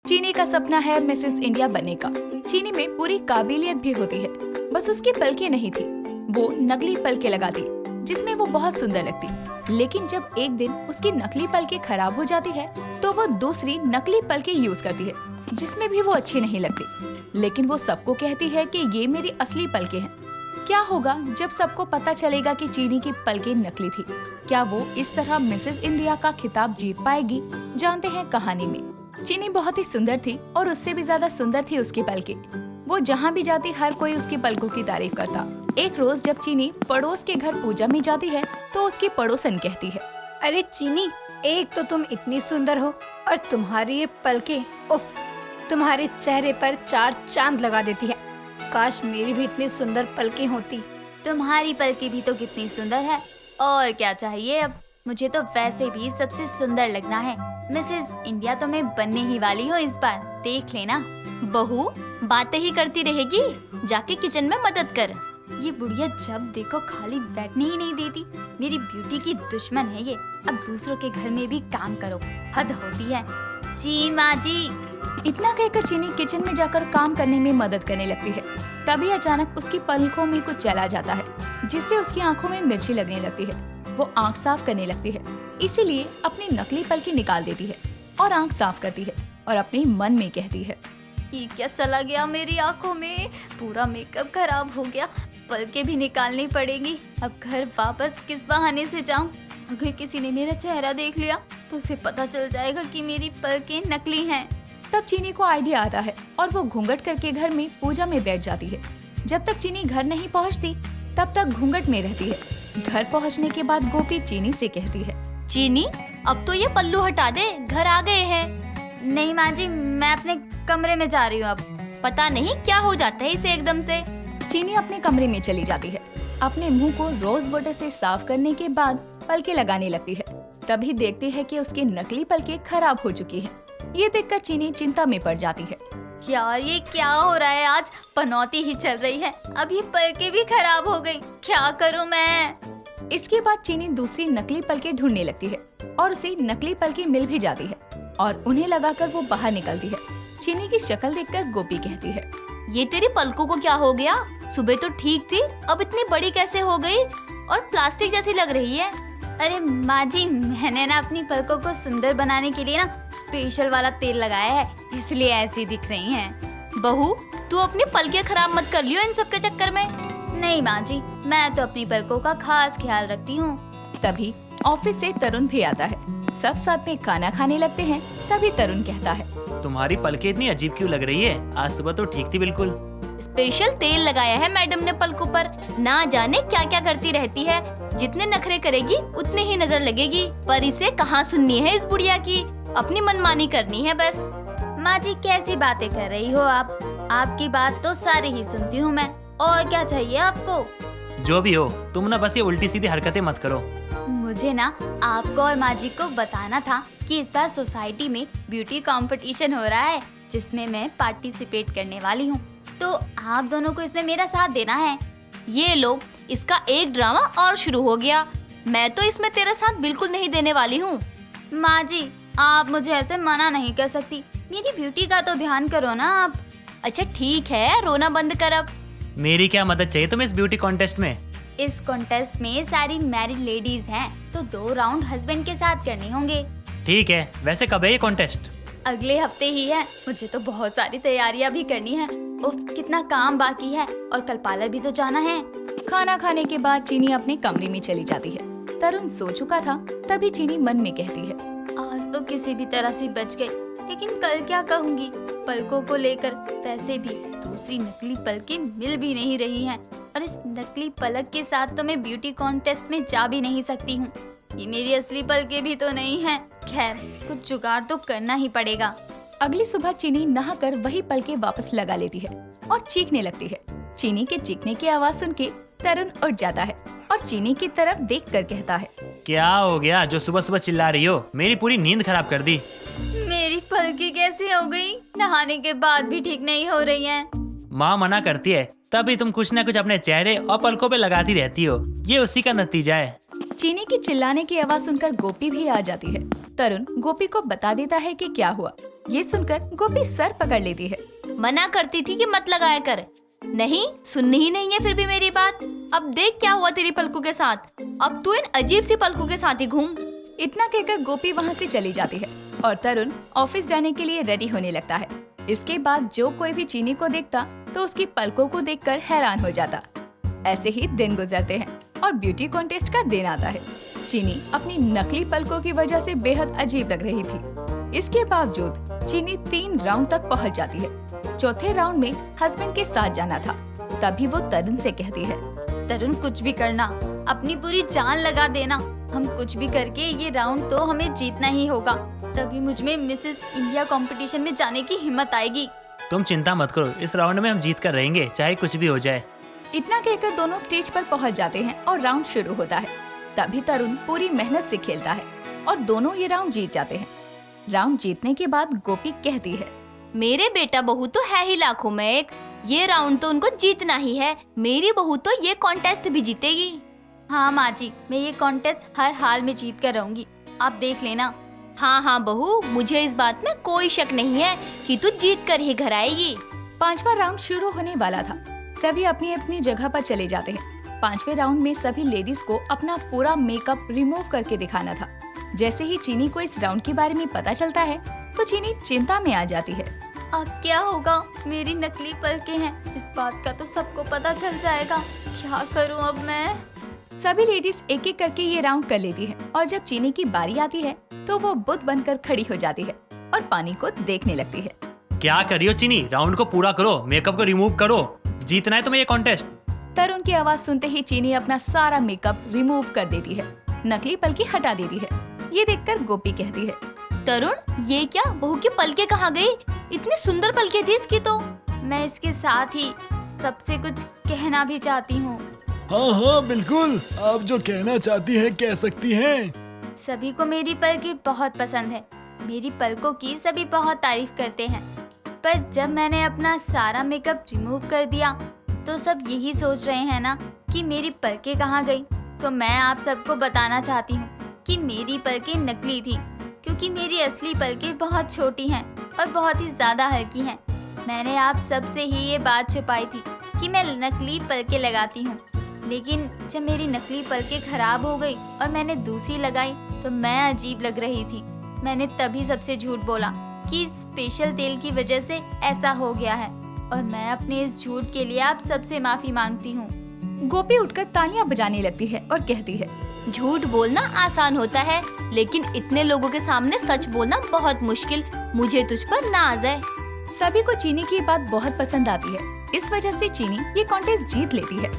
चीनी का सपना है मिसेस इंडिया बनने का। चीनी में पूरी काबिलियत भी होती है, बस उसकी पलकें नहीं थी। वो नकली पलकें लगाती जिसमें वो बहुत सुंदर लगती। लेकिन जब एक दिन उसकी नकली पलकें खराब हो जाती है तो वो दूसरी नकली पलकें यूज करती है जिसमें भी वो अच्छी नहीं लगती। लेकिन वो सबको कहती है कि ये मेरी असली पलकें हैं। क्या होगा जब सबको पता चलेगा कि चीनी की पलकें नकली थी? क्या वो इस तरह मिसेस इंडिया का खिताब जीत पाएगी? जानते हैं कहानी में। चीनी बहुत ही सुंदर थी और उससे भी ज्यादा सुंदर थी उसकी पलकें। वो जहाँ भी जाती हर कोई उसकी पलकों की तारीफ करता। एक रोज जब चीनी पड़ोस के घर पूजा में जाती है तो उसकी पड़ोसन कहती है, अरे चीनी, एक तो तुम इतनी सुंदर हो और तुम्हारी ये पलकें, उफ, तुम्हारे चेहरे पर 4 चांद लगा देती है। काश मेरी भी इतनी सुंदर पलकें होती। तुम्हारी पलकें भी तो कितनी सुंदर है, और क्या चाहिए अब? मुझे तो वैसे भी सबसे सुंदर लगना है। मिसेस इंडिया तो मैं बनने ही वाली हूँ इस बार, देख लेना। बहू बातें ही करती रहेगी, जाके किचन में मदद कर। ये बुढ़िया जब देखो खाली बैठने ही नहीं देती। मेरी ब्यूटी की दुश्मन है ये। अब दूसरों के घर में भी काम करो, हद होती है। जी माँ जी। इतना कहकर चीनी किचन में जाकर काम करने में मदद करने लगती है। तभी अचानक उसकी पलकों में कुछ चला जाता है जिससे उसकी आंखों में मिर्ची लगने लगती है। वो आंख साफ करने लगती है, इसीलिए अपनी नकली पलकें निकाल देती है और आंख साफ करती है और अपने मन में कहती है, ये क्या चला गया मेरी आंखों में? पूरा मेकअप खराब हो गया, पलकें भी निकालनी पड़ेगी। अब घर वापस किस बहाने से जाऊं? अगर किसी ने मेरा चेहरा देख लिया तो उसे पता चल जाएगा कि मेरी पलकें नकली हैं। तब चीनी को आइडिया आता है और वो घूंघट करके घर में पूजा में बैठ जाती है। जब तक चीनी घर नहीं पहुंचती तब तक घूंघट में रहती है। घर पहुंचने के बाद गोपी चीनी से कहती है, चीनी, अब तो ये पल्लू हटा दे, घर आ गए हैं। नहीं माँ जी, मैं अपने कमरे में जा रही हूँ। अब पता नहीं क्या हो जाता है इसे एकदम से। चीनी अपने कमरे में चली जाती है। अपने मुंह को रोज वाटर से साफ करने के बाद पलकें लगाने लगती है। तभी देखती है कि उसकी नकली पलकें खराब हो चुकी हैं। ये देखकर चीनी चिंता में पड़ जाती है। यार ये क्या हो रहा है? आज पनौती ही चल रही है, अब ये पलकें भी खराब हो गई। क्या करूँ मैं? इसके बाद चीनी दूसरी नकली पलकें ढूंढने लगती है और उसे नकली पलकें मिल भी जाती है और उन्हें लगाकर वो बाहर निकलती है। चीनी की शक्ल देखकर गोपी कहती है, ये तेरी पलकों को क्या हो गया? सुबह तो ठीक थी, अब इतनी बड़ी कैसे हो गई और प्लास्टिक जैसी लग रही है। अरे माँ जी, मैंने ना अपनी पलकों को सुंदर बनाने के लिए ना स्पेशल वाला तेल लगाया है, इसलिए ऐसी दिख रही हैं। बहू, तू अपनी पलकें खराब मत कर लियो इन सब के चक्कर में। नहीं माँ जी, मैं तो अपनी पलकों का खास ख्याल रखती हूँ। तभी ऑफिस से तरुण भी आता है। सब साथ में खाना खाने लगते हैं। तभी तरुण कहता है, तुम्हारी पलकें इतनी अजीब क्यों लग रही है? आज सुबह तो ठीक थी बिल्कुल। स्पेशल तेल लगाया है मैडम ने पलकों पर, ना जाने क्या क्या करती रहती है। जितने नखरे करेगी उतने ही नजर लगेगी, पर इसे कहाँ सुननी है इस बुढ़िया की, अपनी मनमानी करनी है बस। माँ जी कैसी बातें कर रही हो आप? आपकी बात तो सारी ही सुनती हूँ मैं, और क्या चाहिए आपको? जो भी हो, तुम ना बस ये उल्टी सीधी हरकतें मत करो। मुझे ना आपको और माँ जी को बताना था कि इस बार सोसाइटी में ब्यूटी कंपटीशन हो रहा है जिसमें मैं पार्टिसिपेट करने वाली हूँ, तो आप दोनों को इसमें मेरा साथ देना है। ये लो, इसका एक ड्रामा और शुरू हो गया। मैं तो इसमें तेरा साथ बिल्कुल नहीं देने वाली हूँ। माँ जी, आप मुझे ऐसे मना नहीं कर सकती, मेरी ब्यूटी का तो ध्यान करो ना आप। अच्छा ठीक है, रोना बंद कर अब। मेरी क्या मदद चाहिए तुम्हें इस ब्यूटी कॉन्टेस्ट में? इस कॉन्टेस्ट में सारी मैरिड लेडीज हैं, तो 2 राउंड हस्बैंड के साथ करने होंगे। ठीक है, वैसे कब है ये कॉन्टेस्ट? अगले हफ्ते ही है। मुझे तो बहुत सारी तैयारियां भी करनी है। उफ, कितना काम बाकी है, और कल पार्लर भी तो जाना है। खाना खाने के बाद चीनी अपने कमरे में चली जाती है। तरुण सो चुका था। तभी चीनी मन में कहती है, आज तो किसी भी तरह से बच गई, लेकिन कल क्या कहूँगी पलकों को लेकर? वैसे भी दूसरी नकली पलकें मिल भी नहीं रही हैं, और इस नकली पलक के साथ तो मैं ब्यूटी कॉन्टेस्ट में जा भी नहीं सकती हूँ। ये मेरी असली पलकें भी तो नहीं हैं। खैर, कुछ जुगाड़ तो करना ही पड़ेगा। अगली सुबह चीनी नहाकर वही पलकें वापस लगा लेती है और चीखने लगती है। चीनी के चीखने की आवाज सुन के तरुण उठ जाता है और चीनी की तरफ देखकर कहता है, क्या हो गया जो सुबह सुबह चिल्ला रही हो? मेरी पूरी नींद खराब कर दी। मेरी पलकें कैसी हो गई? नहाने के बाद भी ठीक नहीं हो रही हैं। माँ मना करती है, तभी तुम कुछ न कुछ अपने चेहरे और पलकों पे लगाती रहती हो। ये उसी का नतीजा है। चीनी की चिल्लाने की आवाज सुनकर गोपी भी आ जाती है। तरुण गोपी को बता देता है कि क्या हुआ। ये सुनकर गोपी सर पकड़ लेती है। मना करती थी कि मत लगाया कर, नहीं सुननी ही नहीं है फिर भी मेरी बात। अब देख क्या हुआ तेरी पलकों के साथ, अब तू इन अजीब सी पलकों के साथ ही घूम। इतना कहकर गोपी वहाँ से चली जाती है और तरुण ऑफिस जाने के लिए रेडी होने लगता है। इसके बाद जो कोई भी चीनी को देखता तो उसकी पलकों को देखकर हैरान हो जाता। ऐसे ही दिन गुजरते हैं और ब्यूटी कॉन्टेस्ट का दिन आता है। चीनी अपनी नकली पलकों की वजह से बेहद अजीब लग रही थी। इसके बावजूद चीनी 3 राउंड तक पहुंच जाती है। चौथे राउंड में हस्बैंड के साथ जाना था। तभी वो तरुण से कहती है, तरुण कुछ भी करना, अपनी पूरी जान लगा देना, हम कुछ भी करके ये राउंड तो हमें जीतना ही होगा, तभी मुझ में मिसेस इंडिया कंपटीशन में जाने की हिम्मत आएगी। तुम चिंता मत करो, इस राउंड में हम जीत कर रहेंगे, चाहे कुछ भी हो जाए। इतना कहकर दोनों स्टेज पर पहुंच जाते हैं और राउंड शुरू होता है। तभी तरुण पूरी मेहनत से खेलता है और दोनों ये राउंड जीत जाते हैं। राउंड जीतने के बाद गोपी कहती है, मेरे बेटा बहू तो है ही लाखों में एक, ये राउंड तो उनको जीतना ही है, मेरी बहू तो ये कॉन्टेस्ट भी जीतेगी। हाँ माँ जी, मैं ये कॉन्टेस्ट हर हाल में जीत कर रहूंगी, आप देख लेना। हाँ हाँ बहू, मुझे इस बात में कोई शक नहीं है कि तू जीत कर ही घर आएगी। 5वां राउंड शुरू होने वाला था। सभी अपनी अपनी जगह पर चले जाते हैं। 5वें राउंड में सभी लेडीज को अपना पूरा मेकअप रिमूव करके दिखाना था। जैसे ही चीनी को इस राउंड के बारे में पता चलता है तो चीनी चिंता में आ जाती है। अब क्या होगा, मेरी नकली पलकें हैं, इस बात का तो सबको पता चल जाएगा, क्या करूं अब मैं। सभी लेडीज एक एक करके ये राउंड कर लेती हैं और जब चीनी की बारी आती है तो वो बुत बनकर खड़ी हो जाती है और पानी को देखने लगती है। क्या कर रही हो चीनी, राउंड को पूरा करो, मेकअप को रिमूव करो, जीतना है तुम्हें ये कॉन्टेस्ट। तरुण की आवाज सुनते ही चीनी अपना सारा मेकअप रिमूव कर देती है, नकली पलके हटा देती है। ये देखकर गोपी कहती है, तरुण ये क्या, बहू की पलके कहाँ गई, इतनी सुंदर पलके थी इसकी तो। मैं इसके साथ ही सबसे कुछ कहना भी चाहती हूँ। हाँ हाँ बिल्कुल, आप जो कहना चाहती हैं कह सकती हैं। सभी को मेरी पलकें बहुत पसंद है, मेरी पलकों की सभी बहुत तारीफ करते हैं, पर जब मैंने अपना सारा मेकअप रिमूव कर दिया तो सब यही सोच रहे हैं ना कि मेरी पलकें कहाँ गई। तो मैं आप सबको बताना चाहती हूँ कि मेरी पलकें नकली थी, क्योंकि मेरी असली पलकें बहुत छोटी हैं और बहुत ही ज़्यादा हल्की हैं। मैंने आप सबसे ही ये बात छुपाई थी कि मैं नकली पलकें लगाती हूँ, लेकिन जब मेरी नकली पलकें खराब हो गई और मैंने दूसरी लगाई तो मैं अजीब लग रही थी। मैंने तभी सबसे झूठ बोला कि स्पेशल तेल की वजह से ऐसा हो गया है, और मैं अपने इस झूठ के लिए आप सबसे माफी मांगती हूँ। गोपी उठकर तालियां बजाने लगती है और कहती है, झूठ बोलना आसान होता है, लेकिन इतने लोगों के सामने सच बोलना बहुत मुश्किल। मुझे तुझ पर नाज है। सभी को चीनी की बात बहुत पसंद आती है। इस वजह से चीनी ये कॉन्टेस्ट जीत लेती है।